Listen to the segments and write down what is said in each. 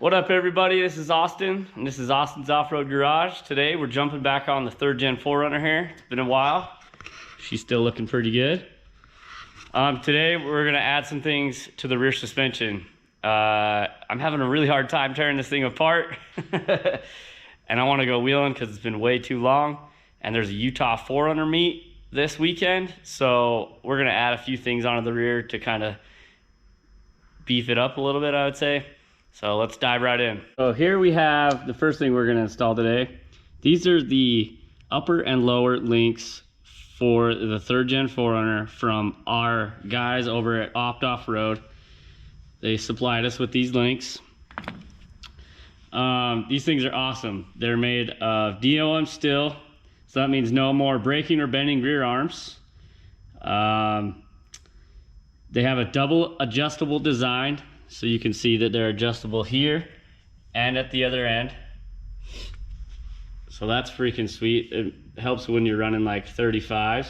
What up, everybody? This is Austin, and this is Austin's Off-Road Garage. Today we're jumping back on the 3rd gen 4Runner here. It's been a while. She's still looking pretty good. Today we're gonna add some things to the rear suspension. I'm having a really hard time tearing this thing apart, and I want to go wheeling because it's been way too long. And there's a Utah 4Runner meet this weekend, so we're gonna add a few things onto the rear to kind of beef it up a little bit, I would say. So let's dive right in. So here we have the first thing we're going to install today. These are the upper and lower links for the 3rd gen 4Runner from our guys over at OPToffroad. They supplied us with these links. These things are awesome. They're made of DOM steel, so that means no more braking or bending rear arms. They have a double adjustable design, so you can see that they're adjustable here and at the other end. So that's freaking sweet. It helps when you're running like 35s.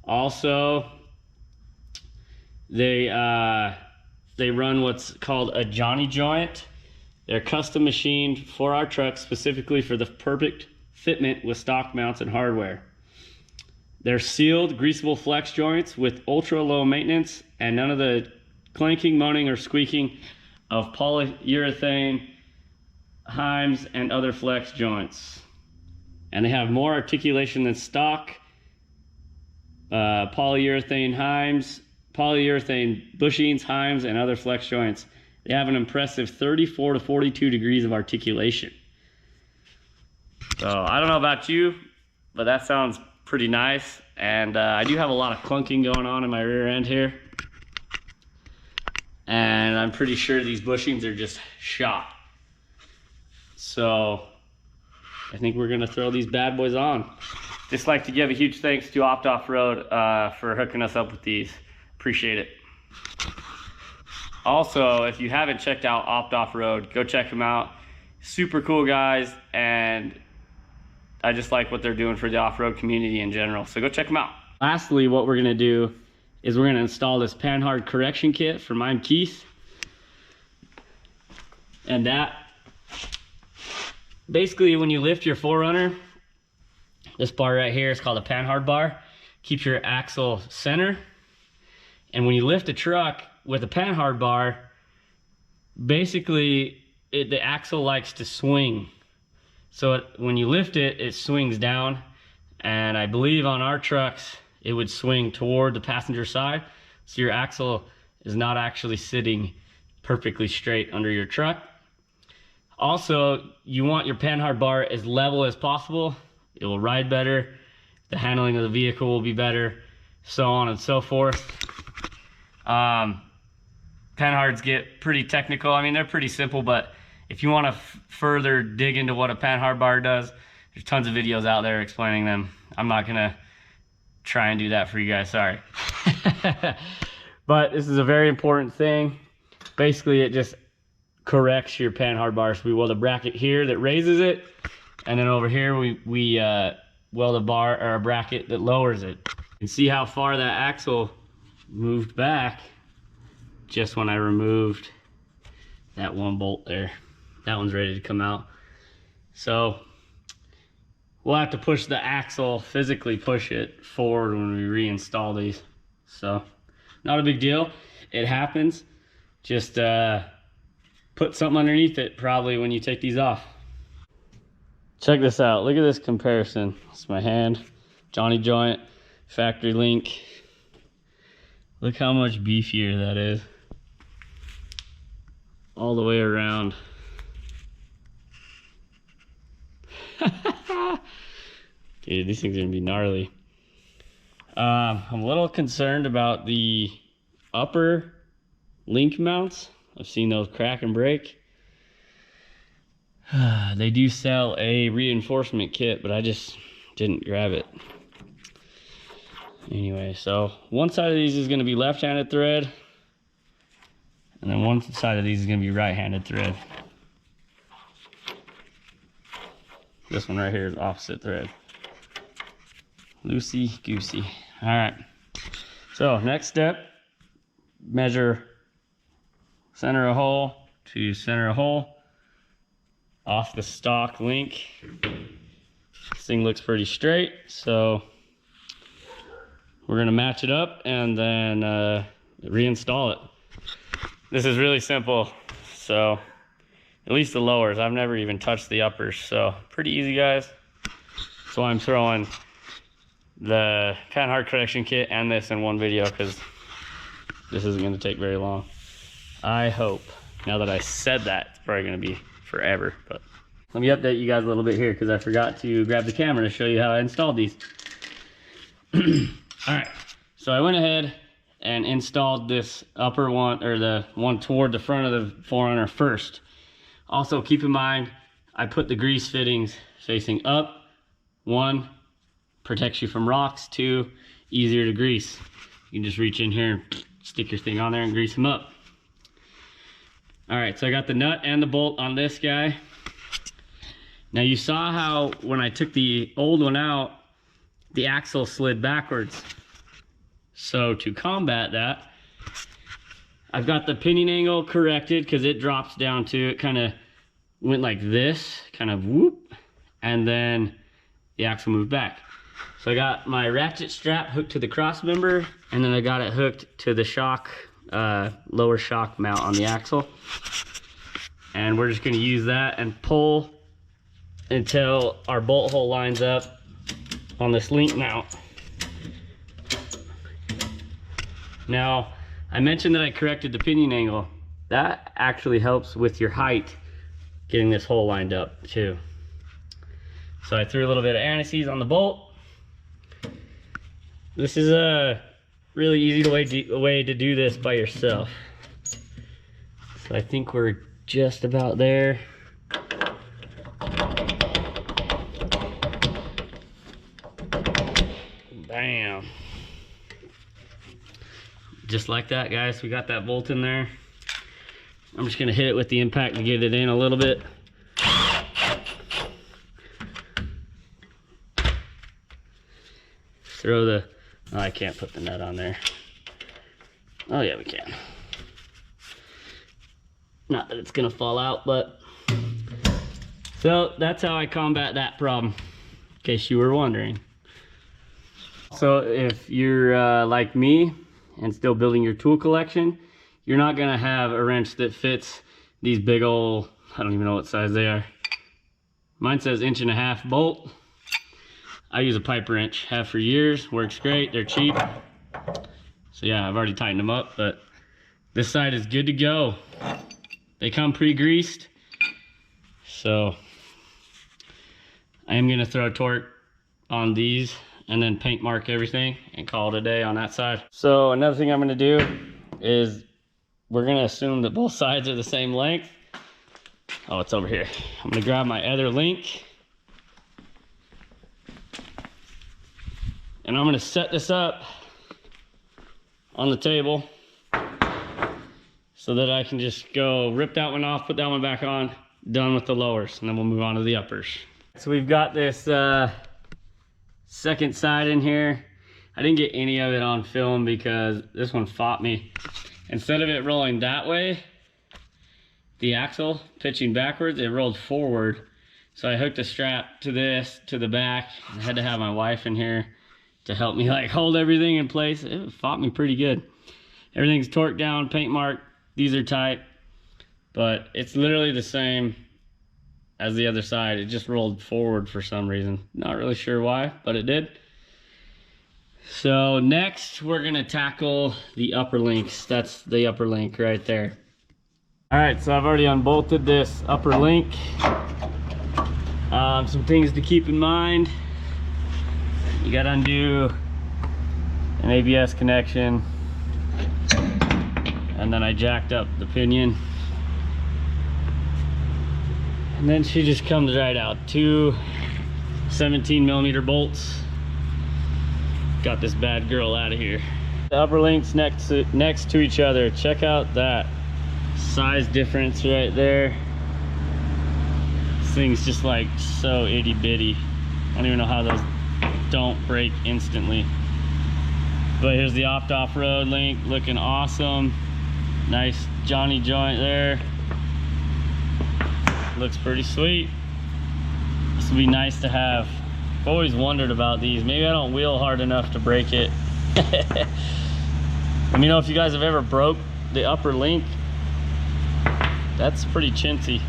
Also, they run what's called a Johnny joint. They're custom machined for our truck, specifically for the perfect fitment with stock mounts and hardware. They're sealed, greasable flex joints with ultra low maintenance and none of the clanking, moaning, or squeaking of polyurethane heims and other flex joints. And they have more articulation than stock polyurethane heims, polyurethane bushings, heims, and other flex joints. They have an impressive 34 to 42 degrees of articulation. So I don't know about you, but that sounds pretty nice. And I do have a lot of clunking going on in my rear end here. And I'm pretty sure these bushings are just shot. So I think we're gonna throw these bad boys on. Just like to give a huge thanks to OPToffroad for hooking us up with these. Appreciate it. Also, if you haven't checked out OPToffroad, go check them out. Super cool guys, and I just like what they're doing for the off-road community in general. So go check them out. Lastly, what we're gonna do is we're gonna install this Panhard correction kit from eimkeith. And that, basically when you lift your 4Runner, this bar right here is called a Panhard bar. Keeps your axle center. And when you lift a truck with a Panhard bar, basically the axle likes to swing. So when you lift it, it swings down. And I believe on our trucks, it would swing toward the passenger side. So your axle is not actually sitting perfectly straight under your truck. Also, you want your Panhard bar as level as possible. It will ride better. The handling of the vehicle will be better, so on and so forth. Panhards get pretty technical. I mean, they're pretty simple, but if you want to further dig into what a Panhard bar does, there's tons of videos out there explaining them. I'm not gonna try and do that for you guys, sorry. But this is a very important thing. Basically, it just corrects your Panhard bar. So we weld a bracket here that raises it, and then over here we weld a bar or a bracket that lowers it. You can see how far that axle moved back just when I removed that one bolt there. That one's ready to come out. So we'll have to push the axle, physically push it forward when we reinstall these. So not a big deal. It happens. Just put something underneath it probably when you take these off. Check this out. Look at this comparison. It's my hand, Johnny joint, factory link. Look how much beefier that is. All the way around. Dude, these things are gonna be gnarly. I'm a little concerned about the upper link mounts. I've seen those crack and break. They do sell a reinforcement kit, but I just didn't grab it. Anyway, so one side of these is gonna be left-handed thread, and then one side of these is gonna be right-handed thread. This one right here is opposite thread. Loosey goosey. All right. So next step, measure center of hole to center of hole. off the stock link. This thing looks pretty straight, so we're gonna match it up and then reinstall it. This is really simple, so at least the lowers. I've never even touched the uppers, so pretty easy, guys. So I'm throwing the Panhard correction kit and this in one video because this isn't going to take very long. I hope. Now that I said that, it's probably going to be forever. But let me update you guys a little bit here because I forgot to grab the camera to show you how I installed these. All right, so I went ahead and installed this upper one, or the one toward the front of the 4Runner first. Also, keep in mind, I put the grease fittings facing up. 1, protects you from rocks. 2, easier to grease. You can just reach in here and stick your thing on there and grease them up. All right, so I got the nut and the bolt on this guy. Now you saw how when I took the old one out, the axle slid backwards. So to combat that, I've got the pinion angle corrected because it drops down to, it kind of went like this, kind of whoop, and then the axle moved back. So I got my ratchet strap hooked to the cross member, and then I got it hooked to the shock, lower shock mount on the axle. And we're just gonna use that and pull until our bolt hole lines up on this link mount. Now, I mentioned that I corrected the pinion angle. That actually helps with your height, getting this hole lined up too. So I threw a little bit of anti-seize on the bolt. This is a really easy way to do this by yourself. So I think we're just about there. Bam. Just like that, guys. We got that bolt in there. I'm just gonna hit it with the impact to get it in a little bit. Throw the, oh, I can't put the nut on there. Oh yeah, we can. Not that it's gonna fall out, but. So that's how I combat that problem, in case you were wondering. So if you're like me and still building your tool collection, you're not gonna have a wrench that fits these big old, I don't even know what size they are. Mine says 1.5" bolt. I use a pipe wrench, have for years, works great, they're cheap. So yeah, I've already tightened them up, but this side is good to go. They come pre-greased. So I am gonna throw a torque on these and then paint mark everything and call it a day on that side. So another thing I'm gonna do is we're gonna assume that both sides are the same length. Oh, it's over here. I'm gonna grab my other link and I'm gonna set this up on the table so that I can just go rip that one off, put that one back on, done with the lowers, and then we'll move on to the uppers. So we've got this second side in here. I didn't get any of it on film because this one fought me. Instead of it rolling that way, the axle pitching backwards, it rolled forward. So I hooked a strap to this, to the back. I had to have my wife in here to help me like hold everything in place. It fought me pretty good. Everything's torqued down, paint marked. These are tight, but it's literally the same as the other side. It just rolled forward for some reason. Not really sure why, but it did. So next we're gonna tackle the upper links. That's the upper link right there. All right, so I've already unbolted this upper link. Some things to keep in mind. You gotta undo an ABS connection, and then I jacked up the pinion. And then she just comes right out. 2 17mm bolts. Got this bad girl out of here. The upper links next to each other. Check out that size difference right there. This thing's just like so itty bitty. I don't even know how those don't break instantly. But here's the OPToffroad link, looking awesome. Nice Johnny joint there. Looks pretty sweet. This would be nice to have. I've always wondered about these. Maybe I don't wheel hard enough to break it. Let me know if you guys have ever broke the upper link. That's pretty chintzy.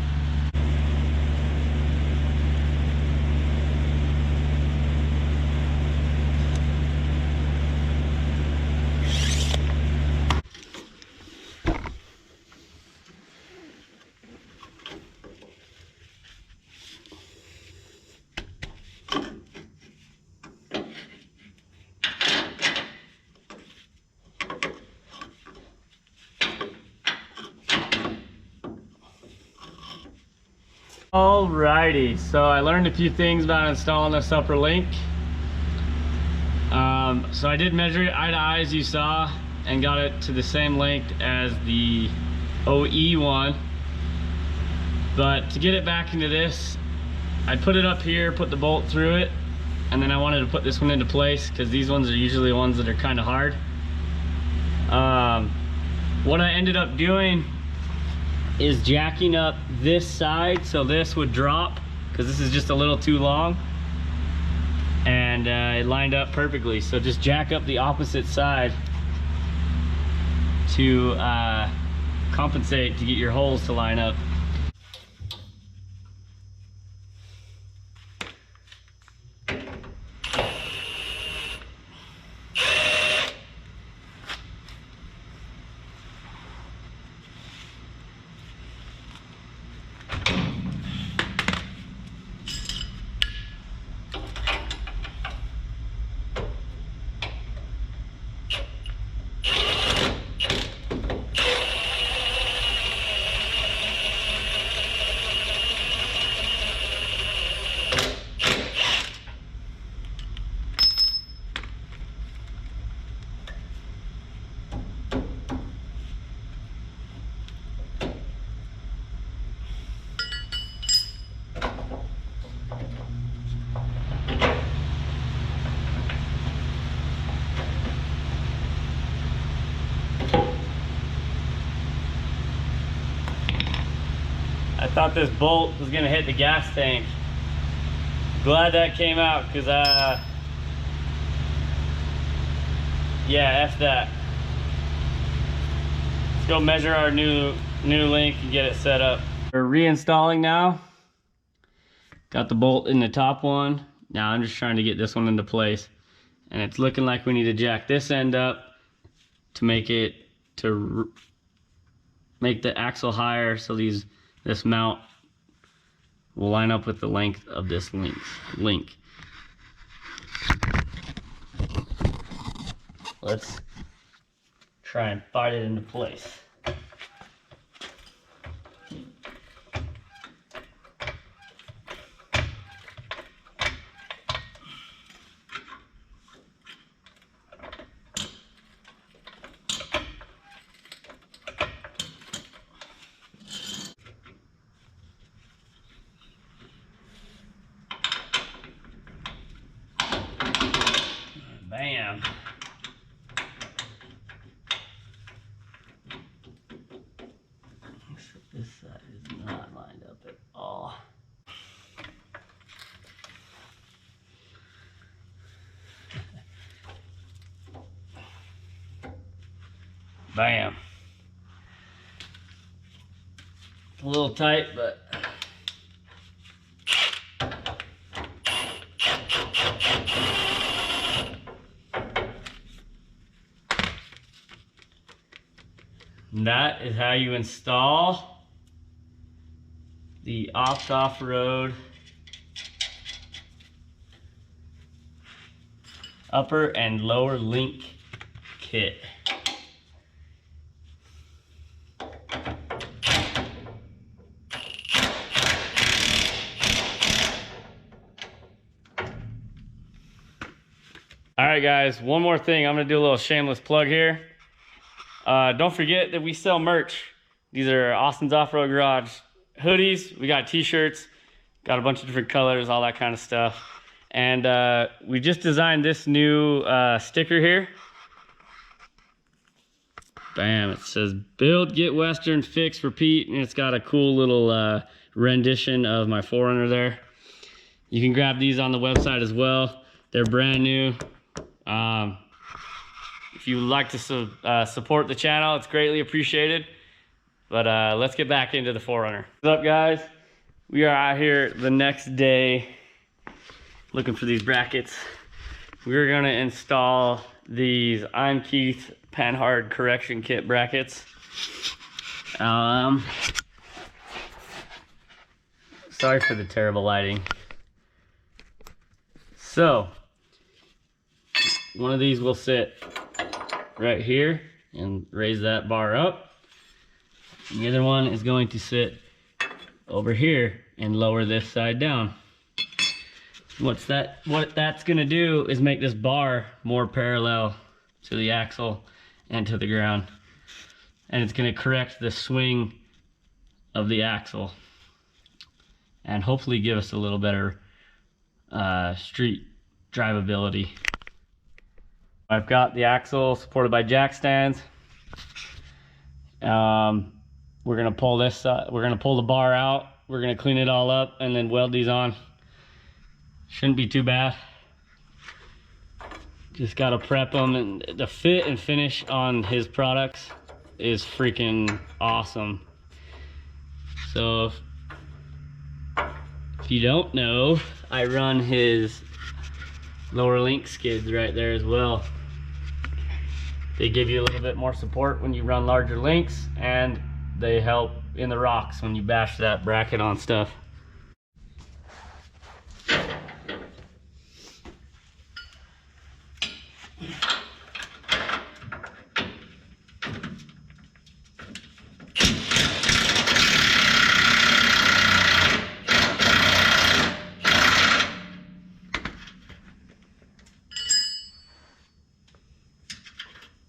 Alrighty, so I learned a few things about installing this upper link. So I did measure it eye to eye as you saw and got it to the same length as the OE one. But to get it back into this, I put it up here, put the bolt through it, and then I wanted to put this one into place because these ones are usually the ones that are kind of hard. What I ended up doing is jacking up this side so this would drop because this is just a little too long, and it lined up perfectly. So just jack up the opposite side to compensate to get your holes to line up. I thought this bolt was gonna hit the gas tank. Glad that came out, because yeah, F that. Let's go measure our new link and get it set up. We're reinstalling now. Got the bolt in the top one. Now I'm just trying to get this one into place. And it's looking like we need to jack this end up to make it, to make the axle higher so this mount will line up with the length of this link. Let's try and fight it into place. Bam. This side is not lined up at all. Bam. It's a little tight, but that is how you install the OPToffroad upper and lower link kit. All right, guys, one more thing. I'm gonna do a little shameless plug here. Don't forget that we sell merch. These are Austin's Off-Road Garage hoodies. We got t-shirts, got a bunch of different colors, all that kind of stuff. And we just designed this new sticker here. Bam, it says build, get Western, fix, repeat. And it's got a cool little rendition of my 4Runner there. You can grab these on the website as well. They're brand new. If you would like to support the channel, it's greatly appreciated. But let's get back into the 4Runner. What's up, guys? We are out here the next day looking for these brackets. We're gonna install these eimkeith Panhard correction kit brackets. Sorry for the terrible lighting. So, one of these will sit right here and raise that bar up. And the other one is going to sit over here and lower this side down. What that's gonna do is make this bar more parallel to the axle and to the ground. And it's gonna correct the swing of the axle and hopefully give us a little better street drivability. I've got the axle supported by jack stands. We're gonna pull this, we're gonna pull the bar out, we're gonna clean it all up and then weld these on. Shouldn't be too bad. Just gotta prep them, and the fit and finish on his products is freaking awesome. So if you don't know, I run his lower link skids right there as well. They give you a little bit more support when you run larger links, and they help in the rocks when you bash that bracket on stuff.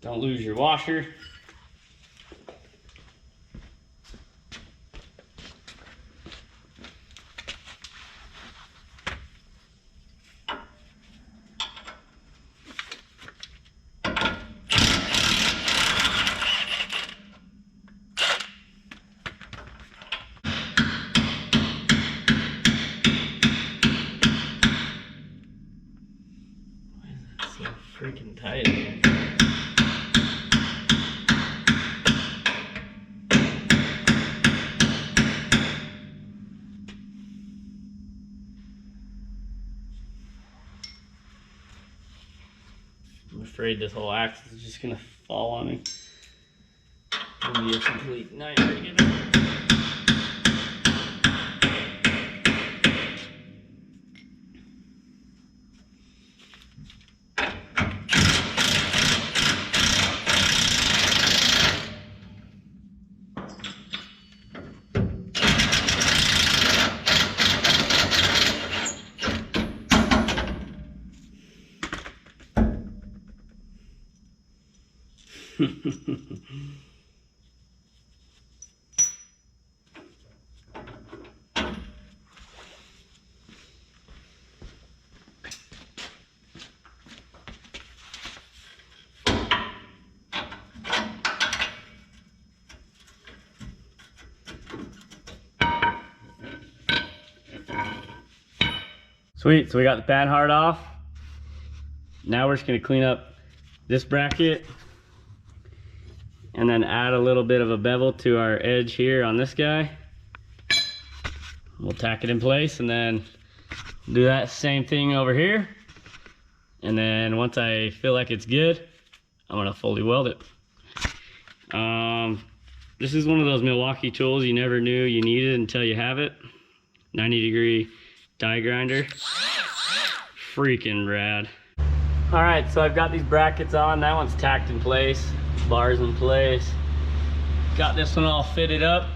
Don't lose your washer. Why is that so freaking tight again? I'm afraid this whole axle is just gonna fall on me. It's gonna be a complete nightmare to get it. Sweet, so we got the Panhard off. Now we're just gonna clean up this bracket and then add a little bit of a bevel to our edge here on this guy. We'll tack it in place and then do that same thing over here. And then once I feel like it's good, I'm gonna fully weld it. This is one of those Milwaukee tools you never knew you needed until you have it. 90-degree die grinder. Freaking rad. All right, so I've got these brackets on. That one's tacked in place, bars in place. Got this one all fitted up.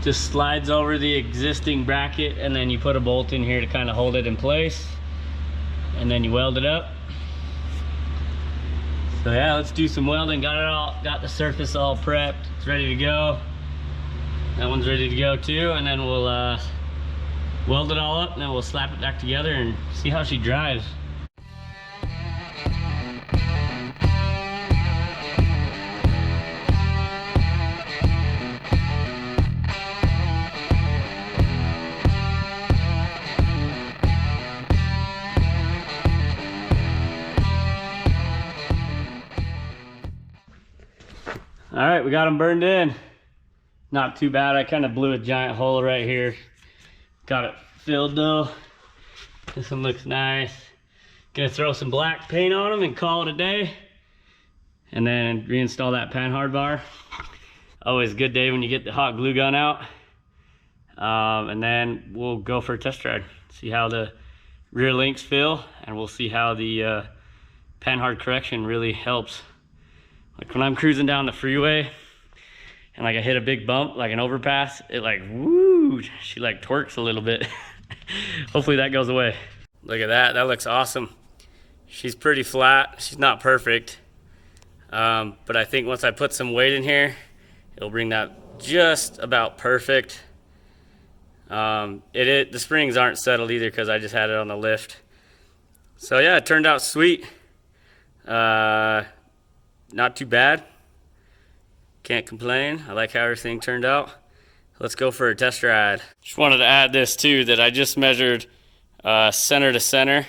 Just slides over the existing bracket, and then you put a bolt in here to kind of hold it in place, and then you weld it up. So yeah, let's do some welding. Got the surface all prepped. It's ready to go. That one's ready to go too, and then we'll weld it all up, and then we'll slap it back together and see how she drives. All right, we got them burned in. Not too bad. I kind of blew a giant hole right here. Got it filled though. This one looks nice. Gonna throw some black paint on them and call it a day. And then reinstall that Panhard bar. Always a good day when you get the hot glue gun out. And then we'll go for a test ride. See how the rear links feel, and we'll see how the Panhard correction really helps. Like when I'm cruising down the freeway and like I hit a big bump, like an overpass, it like, woo, she like twerks a little bit. Hopefully that goes away. Look at that, that looks awesome. She's pretty flat, she's not perfect. But I think once I put some weight in here, it'll bring that just about perfect. The springs aren't settled either because I just had it on the lift. So yeah, it turned out sweet. Not too bad. Can't complain. I like how everything turned out. Let's go for a test ride. Just wanted to add this too, that I just measured center to center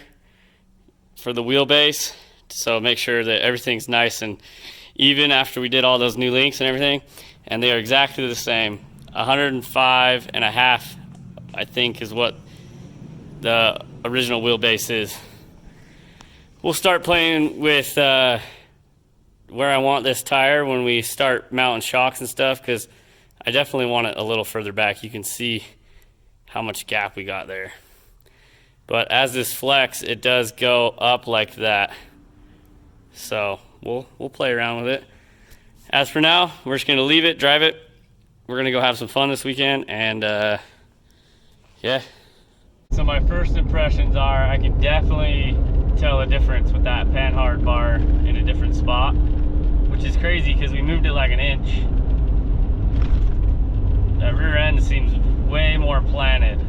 for the wheelbase. So make sure that everything's nice and even after we did all those new links and everything. And they are exactly the same. 105.5, I think, is what the original wheelbase is. We'll start playing with where I want this tire when we start mounting shocks and stuff, because I definitely want it a little further back. You can see how much gap we got there. But as this flex, it does go up like that. So we'll play around with it. As for now, we're just gonna leave it, drive it. We're gonna go have some fun this weekend, and yeah. So my first impressions are I can definitely tell a difference with that Panhard bar in a different spot, which is crazy because we moved it like an inch. That rear end seems way more planted.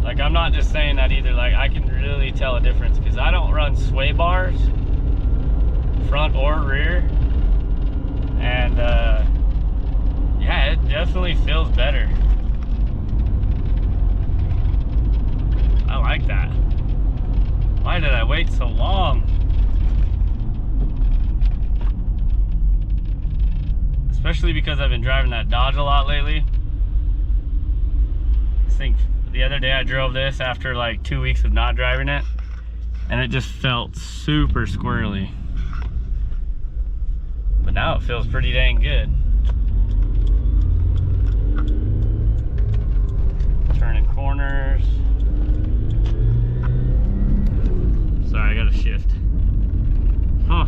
Like, I'm not just saying that either, like I can really tell a difference because I don't run sway bars, front or rear, and yeah, it definitely feels better. I like that. Why did I wait so long? Especially because I've been driving that Dodge a lot lately. I think the other day I drove this after like 2 weeks of not driving it, and it just felt super squirrely. But now it feels pretty dang good. Turning corners. Sorry, I gotta shift. Huh.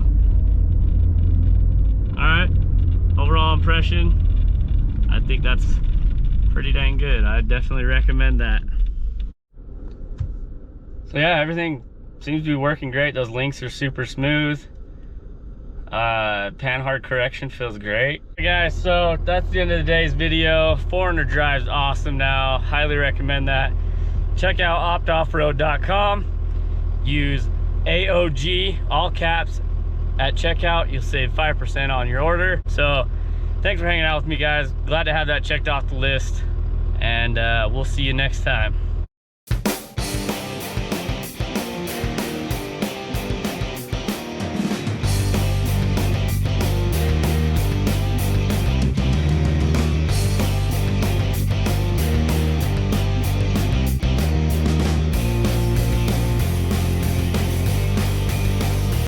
Alright. Overall impression, I think that's pretty dang good. I definitely recommend that. So yeah, everything seems to be working great. Those links are super smooth. Panhard correction feels great. Hey guys, so that's the end of the day's video. 4Runner drives awesome now. Highly recommend that. Check out OPToffroad.com. Use AOG, all caps, at checkout. You'll save 5% on your order. So thanks for hanging out with me, guys. Glad to have that checked off the list, and we'll see you next time.